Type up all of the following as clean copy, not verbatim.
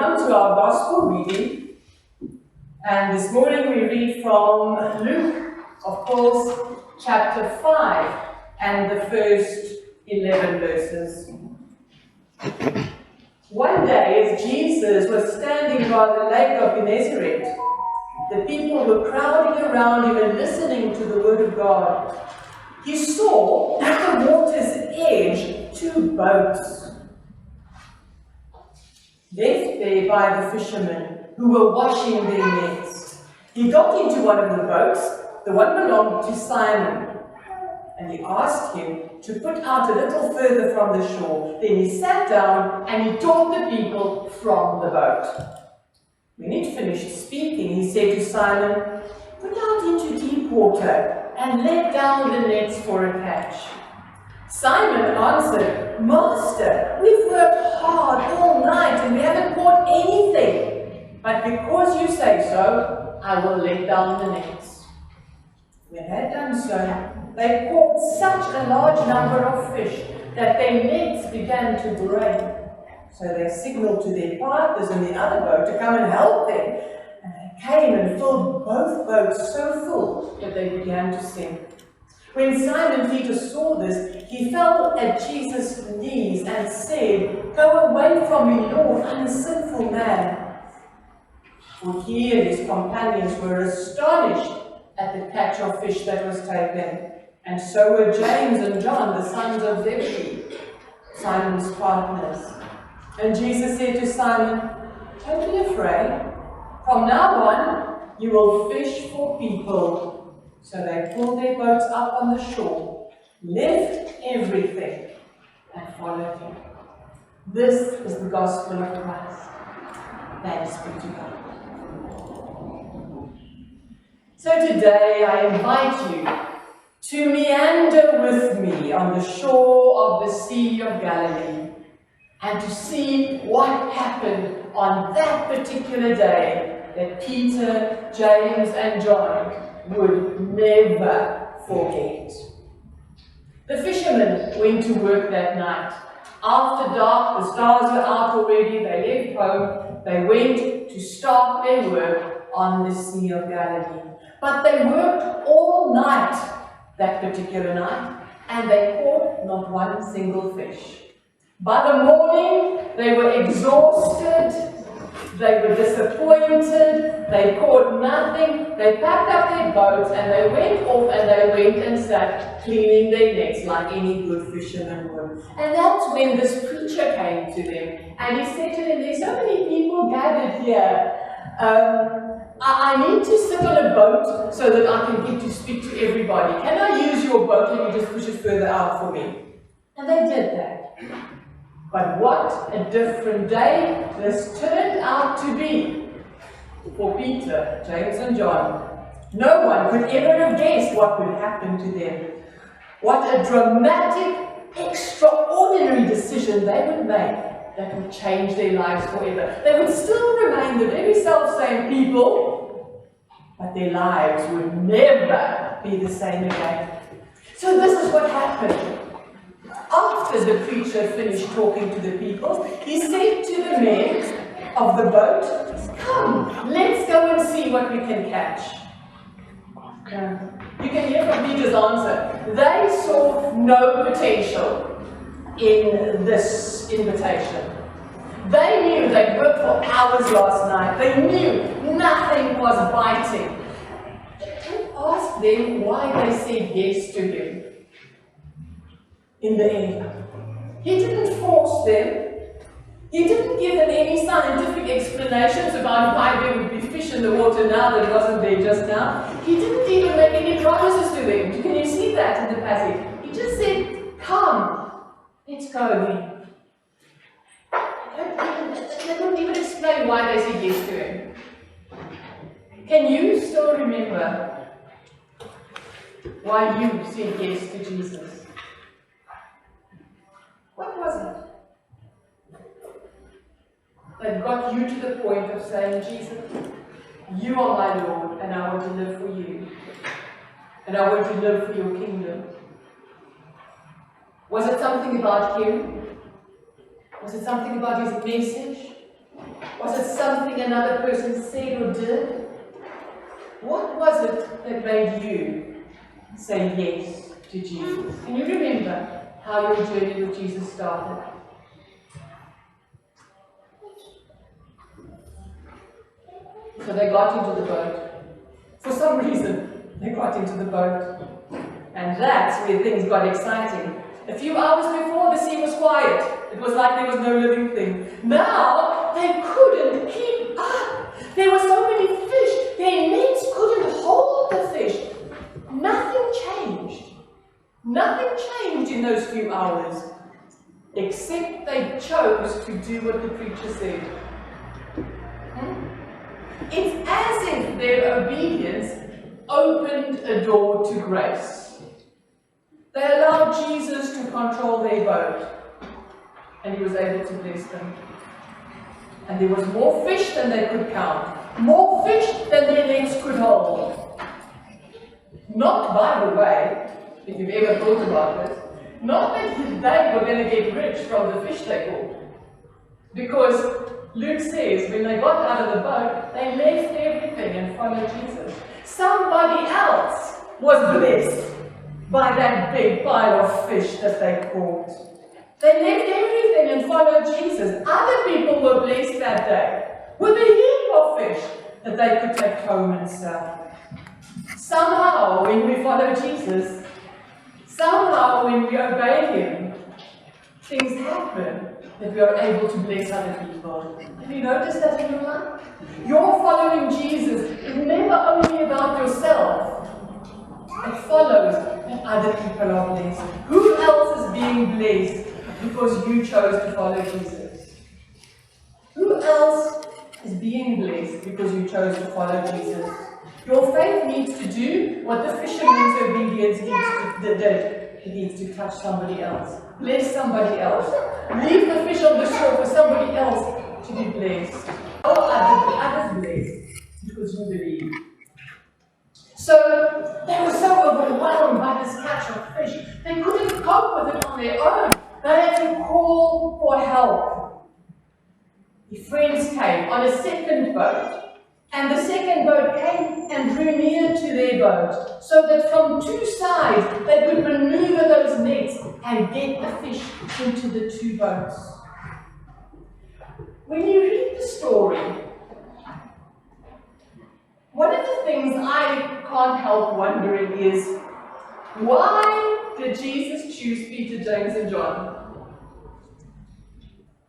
come to our gospel reading, and this morning we read from Luke, of course, chapter 5, and the first 11 verses. One day, as Jesus was standing by the lake of Gennesaret, the people were crowding around him and listening to the word of God. He saw at the water's edge 2 boats, left there by the fishermen who were washing their nets. He got into one of the boats, the one belonged to Simon, and he asked him to put out a little further from the shore. Then he sat down and he taught the people from the boat. When he'd finished speaking, he said to Simon, "Put out into deep water and let down the nets for a catch." Simon answered, "Master, we've worked hard all night and we haven't caught anything. But because you say so, I will let down the nets." When they had done so, they caught such a large number of fish that their nets began to break. So they signaled to their partners in the other boat to come and help them. And they came and filled both boats so full that they began to sink. When Simon Peter saw this, he fell at Jesus' knees and said, "Go away from me, Lord, I'm a sinful man." For he and his companions were astonished at the catch of fish that was taken. And so were James and John, the sons of Zebedee, Simon's partners. And Jesus said to Simon, "Don't be afraid. From now on, you will fish for people." So they pulled their boats up on the shore, left everything, and followed him. This is the gospel of Christ. Thanks be to God. So today I invite you to meander with me on the shore of the Sea of Galilee and to see what happened on that particular day that Peter, James, and John would never forget. The fishermen went to work that night. After dark, the stars were out already, they left home, they went to start their work on the Sea of Galilee. But they worked all night that particular night, and they caught not one single fish. By the morning, they were exhausted, they were disappointed, they caught nothing, they packed up their boats and they went off and they went and sat cleaning their nets like any good fisherman would. And that's when this preacher came to them and he said to them, "There's so many people gathered here. I need to sit on a boat so that I can get to speak to everybody. Can I use your boat? Can you just push it further out for me?" And they did that. But what a different day this turned out to be for Peter, James, and John. No one could ever have guessed what would happen to them. What a dramatic, extraordinary decision they would make that would change their lives forever. They would still remain the very self-same people, but their lives would never be the same again. So this is what happened. After the preacher finished talking to the people, he said to the men of the boat, "Come, let's go and see what we can catch." You can hear from Peter's answer. They saw no potential in this invitation. They knew they'd worked for hours last night. They knew nothing was biting. Don't ask them why they said yes to him. In the end, he didn't force them. He didn't give them any scientific explanations about why there would be fish in the water now that wasn't there just now. He didn't even make any promises to them. Can you see that in the passage? He just said, "Come, let's go again." They couldn't even explain why they said yes to him. Can you still remember why you said yes to Jesus? What was it that got you to the point of saying, "Jesus, you are my Lord, and I want to live for you, and I want to live for your kingdom"? Was it something about him? Was it something about his message? Was it something another person said or did? What was it that made you say yes to Jesus? Can you remember how your journey with Jesus started? So they got into the boat. For some reason, they got into the boat. And that's where things got exciting. A few hours before, the sea was quiet. It was like there was no living thing. Now, they couldn't keep up. There were so many fish. Their nets couldn't hold the fish. Nothing changed. Nothing changed in those few hours, except they chose to do what the preacher said. It's as if their obedience opened a door to grace. They allowed Jesus to control their boat, and he was able to bless them. And there was more fish than they could count, more fish than their nets could hold. Not, by the way, if you've ever thought about it, not that they were going to get rich from the fish they caught. Because Luke says when they got out of the boat, they left everything and followed Jesus. Somebody else was blessed by that big pile of fish that they caught. They left everything and followed Jesus. Other people were blessed that day with a heap of fish that they could take home and sell. Somehow, when we follow Jesus, somehow when we obey him, things happen that we are able to bless other people. Have you noticed that in your life? Your following Jesus is never only about yourself. It follows that other people are blessed. Who else is being blessed because you chose to follow Jesus? Who else is being blessed because you chose to follow Jesus? Your faith needs to do what the fisherman's obedience did. It needs to touch somebody else. Bless somebody else. Leave the fish on the shore for somebody else to be blessed. Oh, others blessed because you believe. So they were so overwhelmed by this catch of fish. They couldn't cope with it on their own. They had to call for help. The friends came on a second boat. And the second boat came and drew near to their boat, so that from two sides they could maneuver those nets and get the fish into the two boats. When you read the story, one of the things I can't help wondering is, why did Jesus choose Peter, James, and John?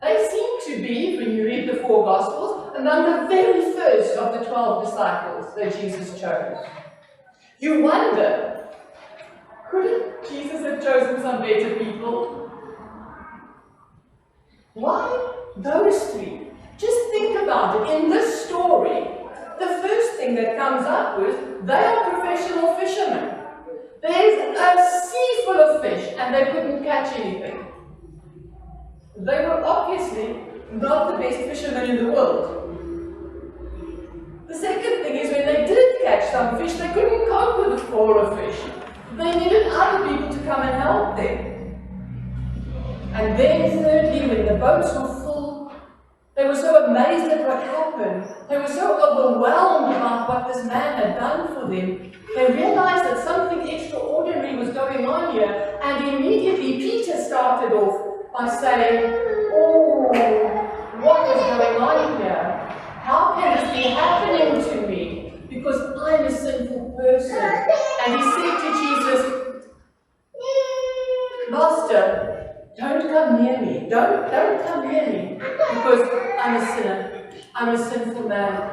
They seem to be, when you read the four Gospels, among the very first of the 12 disciples that Jesus chose. You wonder, couldn't Jesus have chosen some better people? Why those three? Just think about it. In this story, the first thing that comes up with, they are professional fishermen. There's a sea full of fish and they couldn't catch anything. They were obviously not the best fishermen in the world. The second thing is, when they did catch some fish, they couldn't cope with the floor of fish. They needed other people to come and help them. And then thirdly, when the boats were full, they were so amazed at what happened. They were so overwhelmed about what this man had done for them. They realized that something extraordinary was going on here, and immediately Peter started off by saying, "Oh, what is going on here? How can this be happening to me? Because I'm a sinful person." And he said to Jesus, "Master, don't come near me. Don't come near me, because I'm a sinner. I'm a sinful man."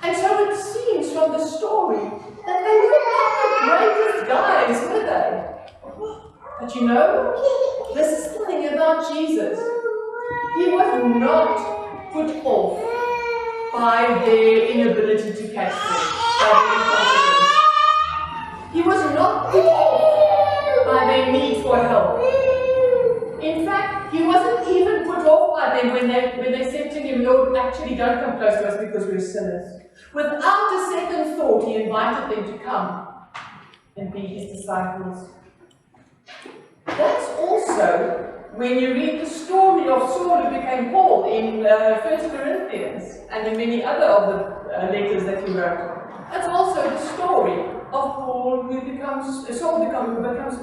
And so it seems from the story that they were not the greatest guys, were they? But you know, this is the thing about Jesus. He was not put off by their inability to catch fish, by their incompetence. He was not put off by their need for help. In fact, he wasn't even put off by them when they said to him, "Lord, actually don't come close to us because we're sinners." Without a second thought, he invited them to come and be his disciples. That's also When you read the story of Saul who became Paul in 1 Corinthians and in many other of the letters that he wrote, that's also the story of Paul who becomes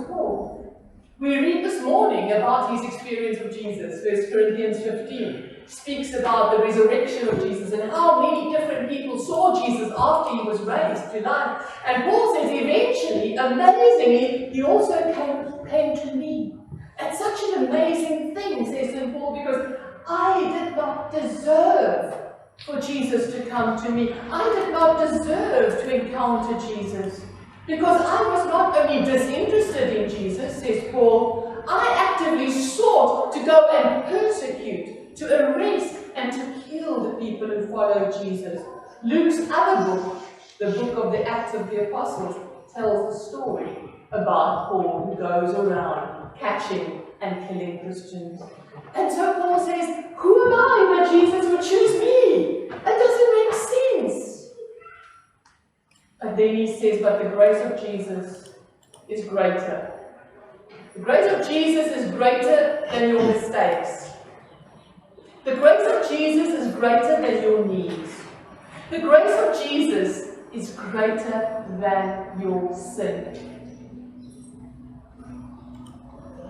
Paul. We read this morning about his experience of Jesus. 1 Corinthians 15 speaks about the resurrection of Jesus and how many different people saw Jesus after he was raised to life. And Paul says eventually, amazingly, he also came to me. That's such an amazing thing, says St. Paul, because I did not deserve for Jesus to come to me. I did not deserve to encounter Jesus. Because I was not only disinterested in Jesus, says Paul, I actively sought to go and persecute, to arrest, and to kill the people who followed Jesus. Luke's other book, the book of the Acts of the Apostles, tells the story about Paul who goes around catching and killing Christians. And so Paul says, who am I that Jesus would choose me? That doesn't make sense. And then he says, but the grace of Jesus is greater. The grace of Jesus is greater than your mistakes. The grace of Jesus is greater than your needs. The grace of Jesus is greater than your sin.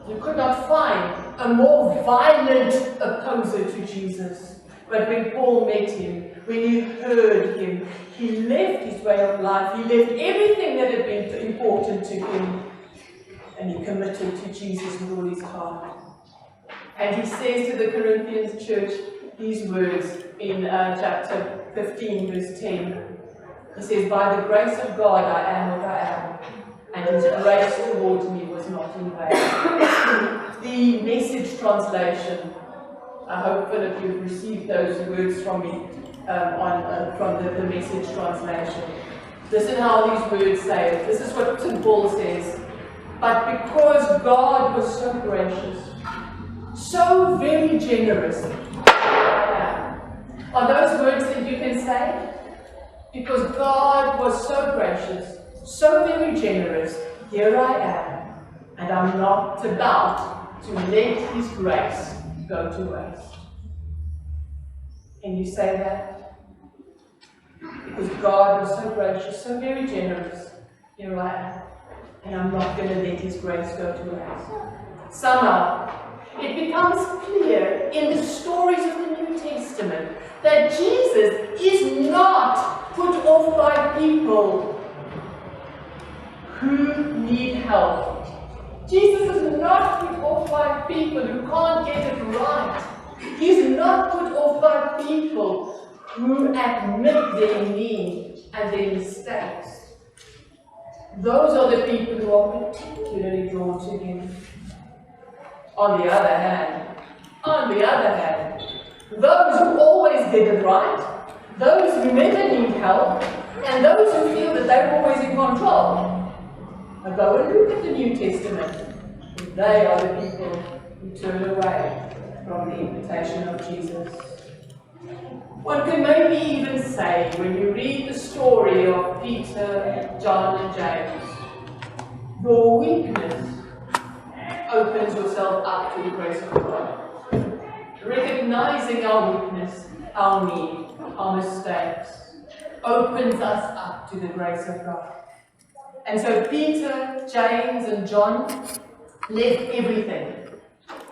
You could not find a more violent opposer to Jesus. But when Paul met him, when he heard him, he left his way of life, he left everything that had been important to him, and he committed to Jesus with all his heart. And he says to the Corinthians church these words in chapter 15, verse 10. He says, by the grace of God I am what I am, and his grace towards me was not in vain. The Message translation, I hope, Philip, you've received those words from me from the Message translation. Listen how these words say it. This is what St. Paul says. But because God was so gracious, so very generous, are those words that you can say? Because God was so gracious, so very generous, here I am, and I'm not about to let his grace go to waste. Can you say that? Because God was so gracious, so very generous, here I am, and I'm not going to let his grace go to waste. Somehow, it becomes clear in the stories of the New Testament that Jesus is not put off by people who need help. Jesus is not put off by people who can't get it right. He's not put off by people who admit their need and their mistakes. Those are the people who are particularly drawn to him. On the other hand, those who always get it right, those who never need help, and those who feel that they're always in control, go and look at the New Testament. They are the people who turn away from the invitation of Jesus. One could maybe even say, when you read the story of Peter, John, and James, your weakness opens yourself up to the grace of God. Recognizing our weakness, our need, our mistakes, opens us up to the grace of God. And so Peter, James, and John left everything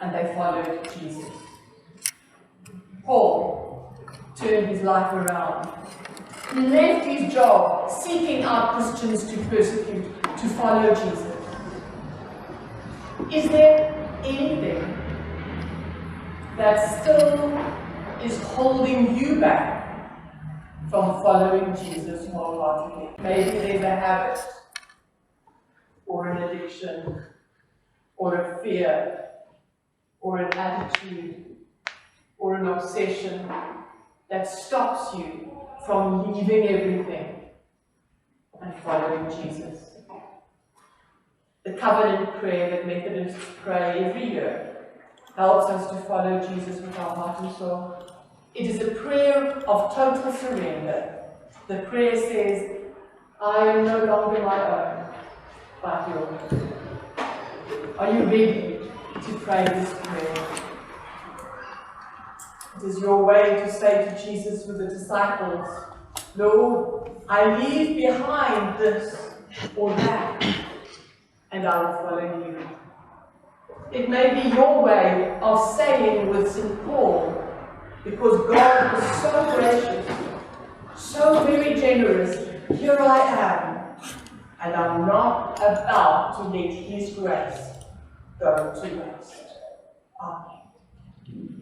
and they followed Jesus. Paul turned his life around. He left his job seeking out Christians to persecute, to follow Jesus. Is there anything that still is holding you back from following Jesus wholeheartedly? Maybe there's a habit, or an addiction, or a fear, or an attitude, or an obsession that stops you from leaving everything and following Jesus. The covenant prayer that Methodists pray every year helps us to follow Jesus with our heart and soul. It is a prayer of total surrender. The prayer says, I am no longer my own, but yours. Are you ready to pray this prayer. It is your way to say to Jesus with the disciples, Lord, I leave behind this or that, and I will follow you. It may be your way of saying with St. Paul, because God is so gracious, so very generous, here I am, and I'm not about to let His grace go to waste. Amen.